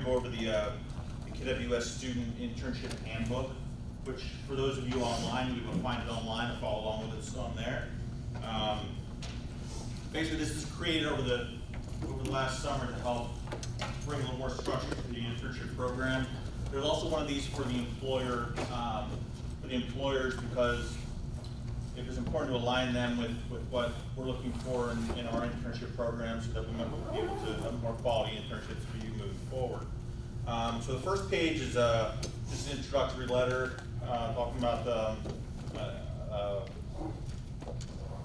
going to go over the KWS Student Internship Handbook, which for those of you online, you can find it online and follow along with us on there. Basically, this was created over the last summer to help bring a little more structure to the internship program. There's also one of these for the employer, for the employers, because it was important to align them with what we're looking for in our internship program, so that we might be able to have more quality internships for you moving forward. So the first page is just an introductory letter talking about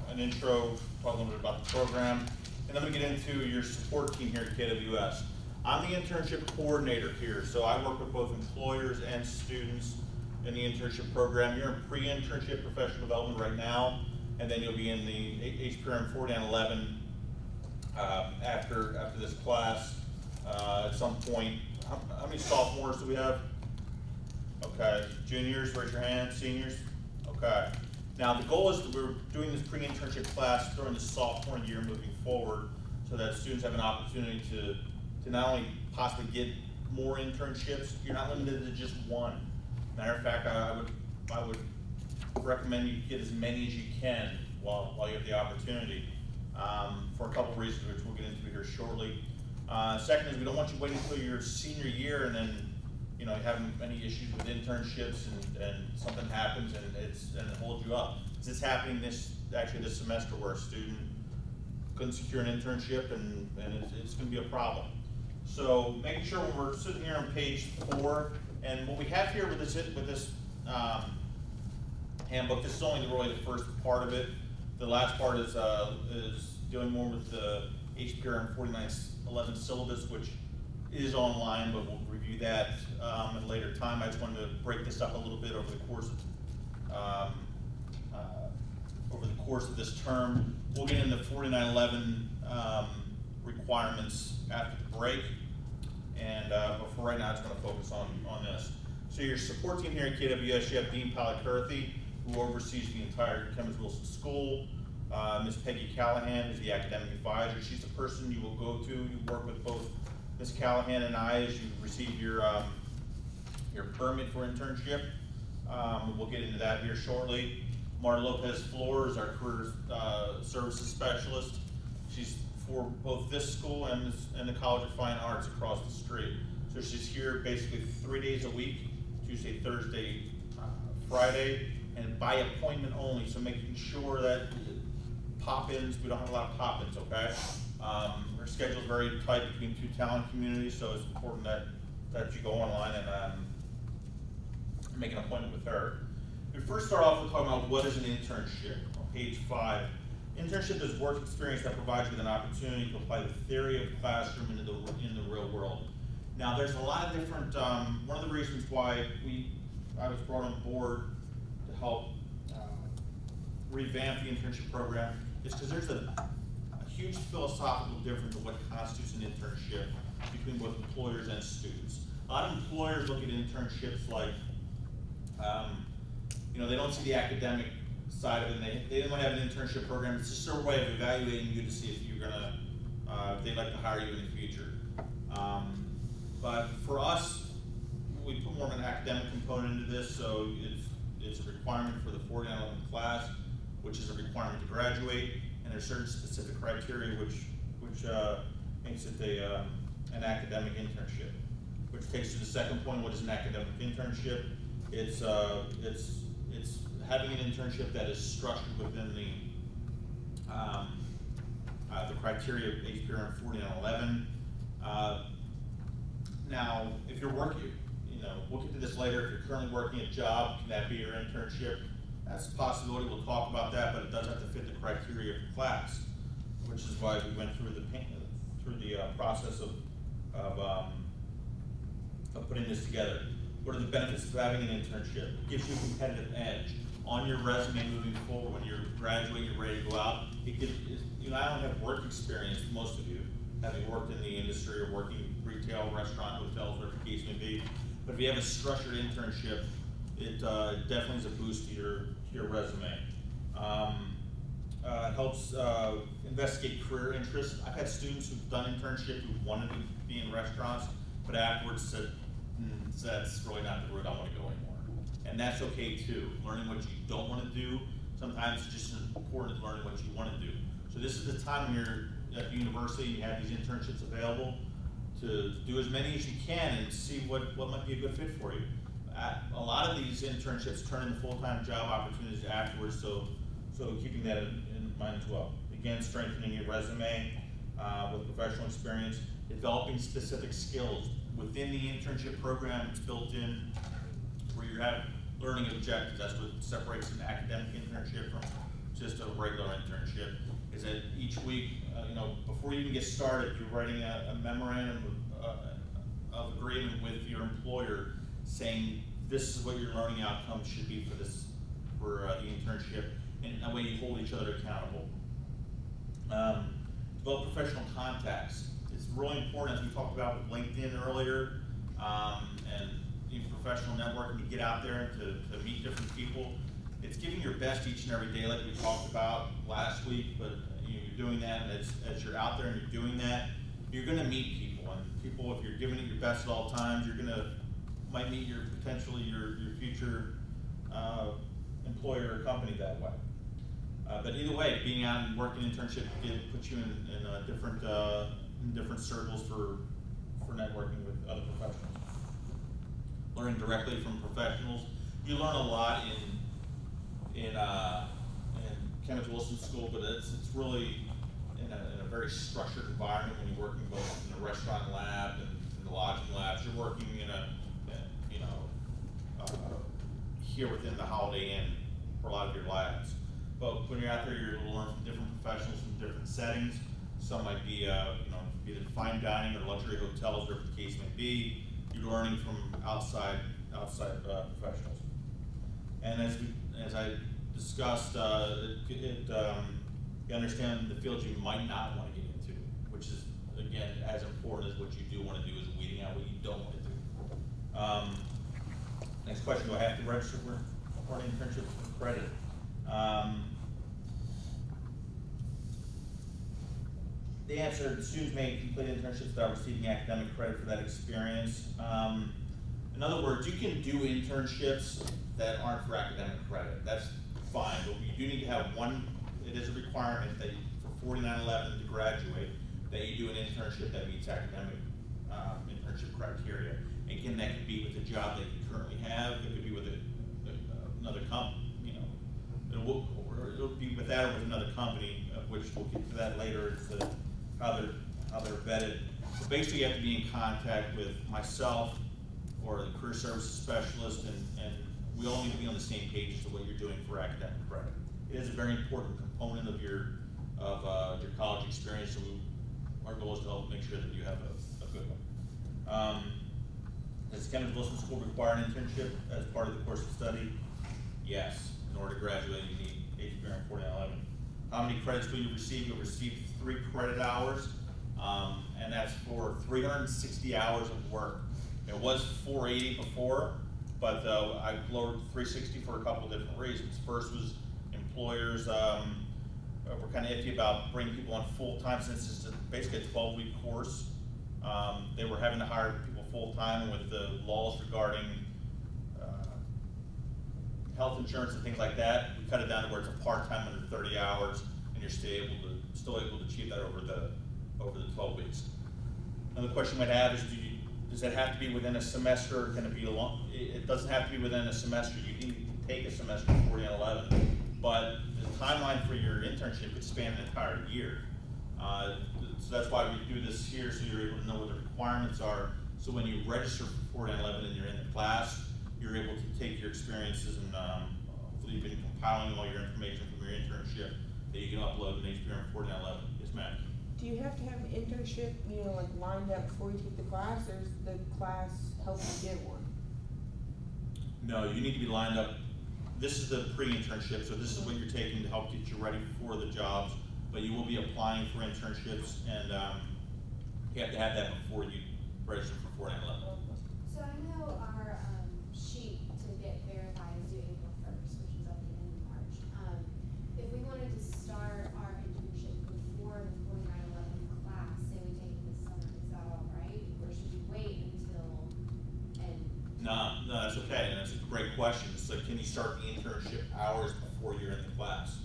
an intro, talking a little bit about the program, and then we get into your support team here at KWS. I'm the internship coordinator here, so I work with both employers and students in the internship program. You're in pre-internship professional development right now, and then you'll be in the HPRM 4911 after this class at some point. How many sophomores do we have? Okay, juniors, raise your hand. Seniors? Okay. Now the goal is that we're doing this pre-internship class during the sophomore year moving forward, so that students have an opportunity to not only possibly get more internships, you're not limited to just one. Matter of fact, I would recommend you get as many as you can while you have the opportunity, for a couple of reasons which we'll get into here shortly. Second is we don't want you waiting until your senior year and then having any issues with internships and something happens and it holds you up. This is happening this semester where a student couldn't secure an internship and it's going to be a problem. So making sure when we're sitting here on page 4, and what we have here with this handbook, this is only really the first part of it. The last part is dealing more with the HPRM 4911 syllabus, which is online, but we'll review that at a later time. I just wanted to break this up a little bit over the course of this term. We'll get into 4911 requirements after the break, and but for right now, it's going to focus on this. So your support team here at KWS, you have Dean Palikirthi, who oversees the entire Kemmons Wilson School. Ms. Peggy Callahan is the academic advisor. She's the person you will go to. You work with both Ms. Callahan and I as you receive your permit for internship. We'll get into that here shortly. Marta Lopez Flohr is our career services specialist. She's for both this school and the College of Fine Arts across the street. So she's here basically 3 days a week, Tuesday, Thursday, Friday, and by appointment only. So making sure that pop-ins, we don't have a lot of pop-ins, okay? Her schedule is very tight between two talent communities, so it's important that you go online and make an appointment with her. We first start off with talking about what is an internship on page 5. Internship is work experience that provides you with an opportunity to apply the theory of the classroom in the real world. Now, there's a lot of different, one of the reasons why I was brought on board to help revamp the internship program is because there's a huge philosophical difference of what constitutes an internship between both employers and students. A lot of employers look at internships like, they don't see the academic side of it, and they didn't want to have an internship program. It's just a way of evaluating you to see if you're gonna, if they'd like to hire you in the future. But for us, we put more of an academic component into this, so it's a requirement for the 4911 class, which is a requirement to graduate, and there's certain specific criteria which makes it an academic internship. Which takes to the second point: what is an academic internship? It's having an internship that is structured within the criteria of HPRM 4911. Now, if you're working, we'll get to this later. If you're currently working a job, can that be your internship? That's a possibility. We'll talk about that, but it does have to fit the criteria of the class, which is why we went through the process of putting this together. What are the benefits of having an internship? It gives you a competitive edge on your resume moving forward. When you're graduating, you're ready to go out. I don't have work experience, most of you, having worked in the industry or working retail, restaurant, hotels, whatever the case may be. But if you have a structured internship, it definitely is a boost to your resume. It helps investigate career interests. I've had students who've done internships who wanted to be in restaurants, but afterwards said, that's really not the route I want to go anymore. And that's okay too. Learning what you don't want to do, sometimes it's just as important as learning what you want to do. So this is the time when you're at the university, you have these internships available to do as many as you can and see what might be a good fit for you. A lot of these internships turn into full-time job opportunities afterwards, so keeping that in mind as well. Again, strengthening your resume with professional experience, developing specific skills. Within the internship program, it's built in where you have learning objectives. That's what separates an academic internship from just a regular internship, is that each week, before you even get started, you're writing a memorandum of agreement with your employer saying this is what your learning outcomes should be for the internship, and that way you hold each other accountable. Develop professional contacts. It's really important, as we talked about with LinkedIn earlier, and professional networking, to get out there to meet different people. It's giving your best each and every day, like we talked about last week, but you're doing that, and as you're out there and you're doing that, you're gonna meet people, and people, if you're giving it your best at all times, might meet potentially your future employer or company that way. But either way, being out and working internship puts you in different circles for networking with other professionals. Learning directly from professionals. You learn a lot in Kenneth Wilson School, but it's really in a very structured environment when you're working both in the restaurant lab and in the lodging labs. You're working here within the Holiday Inn for a lot of your labs. But when you're out there, you're able to learn from different professionals from different settings. Some might be, either fine dining or luxury hotels, whatever the case may be. You're learning from outside professionals. And as I discussed, you understand the fields you might not want to get into, which is, again, as important as what you do want to do, is weeding out what you don't want to do. Next question, do I have to register for an internship for credit? The answer, students may complete internships without receiving academic credit for that experience. In other words, you can do internships that aren't for academic credit. That's fine, but you do need to have one. It is a requirement that for 4911 to graduate, that you do an internship that meets academic internship criteria. Again, that could be with the job that you currently have. It could be with another company. It'll be with that or with another company, which we'll get to that later. As to how they're vetted. So basically, you have to be in contact with myself or the career services specialist, and we all need to be on the same page as to what you're doing for academic credit. It is a very important component of your college experience. So our goal is to help make sure that you have a good one. Does Kenneth Wilson School require an internship as part of the course of study? Yes. In order to graduate, you need HBR and 4911. How many credits will you receive? You'll receive 3 credit hours, and that's for 360 hours of work. It was 480 before, but I lowered 360 for a couple of different reasons. First was employers were kind of iffy about bringing people on full-time, since it's basically a 12-week course. They were having to hire people full-time, with the laws regarding health insurance and things like that. We cut it down to where it's a part-time under 30 hours, and you're still able to achieve that over the 12 weeks. Another question I might have is, does that have to be within a semester? Can it be it doesn't have to be within a semester. You can take a semester of 4911, but the timeline for your internship could span an entire year. So that's why we do this here, so you're able to know what the requirements are. So when you register for 4911 and you're in the class, you're able to take your experiences and hopefully you've been compiling all your information from your internship that you can upload in HBR and 4911. Yes, ma'am. Do you have to have an internship, like lined up before you take the class, or does the class help you get one? No, you need to be lined up. This is the pre-internship, so this is what you're taking to help get you ready for the jobs, but you will be applying for internships, and you have to have that before you register for 4911. So I know our sheet to get verified is due April 1st, which is at the end of March. If we wanted to start our internship before the 4911 class, say we take it this summer, is that all right? Or should we wait No, that's okay, and that's a great question. It's like, can you start the internship hours before you're in the class?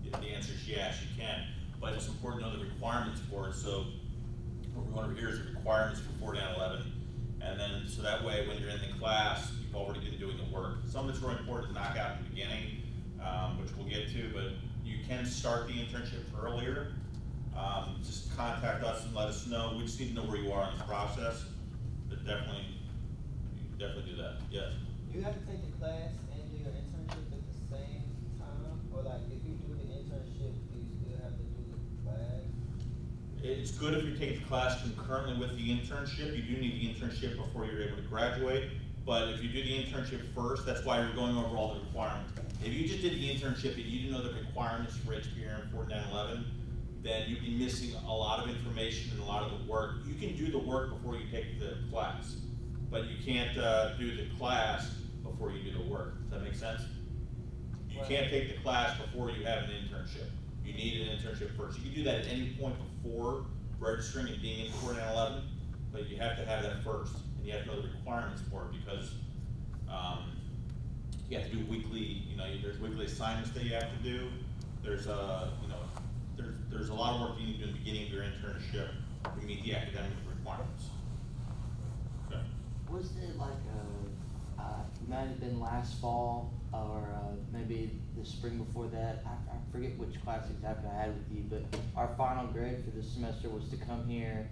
Yeah, the answer is yes, you can, but it's important to know the requirements for it. So what we want over here is the requirements for 4.11, and then so that way when you're in the class, you've already been doing the work. Some of it's really important to knock out in the beginning, which we'll get to, but you can start the internship earlier. Just contact us and let us know. We just need to know where you are in the process, but definitely do that, yes. Do you have to take the class and do your internship at the same time? Or like, if you do the internship, do you still have to do the class? It's good if you take the class concurrently with the internship. You do need the internship before you're able to graduate. But if you do the internship first, that's why you're going over all the requirements. If you just did the internship and you didn't know the requirements for HPR 4.11, then you'd be missing a lot of information and a lot of the work. You can do the work before you take the class, but you can't do the class before you do the work. Does that make sense? You can't take the class before you have an internship. You need an internship first. You can do that at any point before registering and being in 4.11, but you have to have that first, and you have to know the requirements for it because you have to do weekly. There's weekly assignments that you have to do. There's there's a lot of work you need to do in the beginning of your internship to meet the academic requirements. Okay. Was it like might have been last fall or maybe the spring before that? I forget which class exactly I had with you, but our final grade for this semester was to come here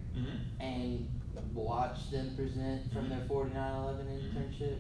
and watch them present from their 4911 internship.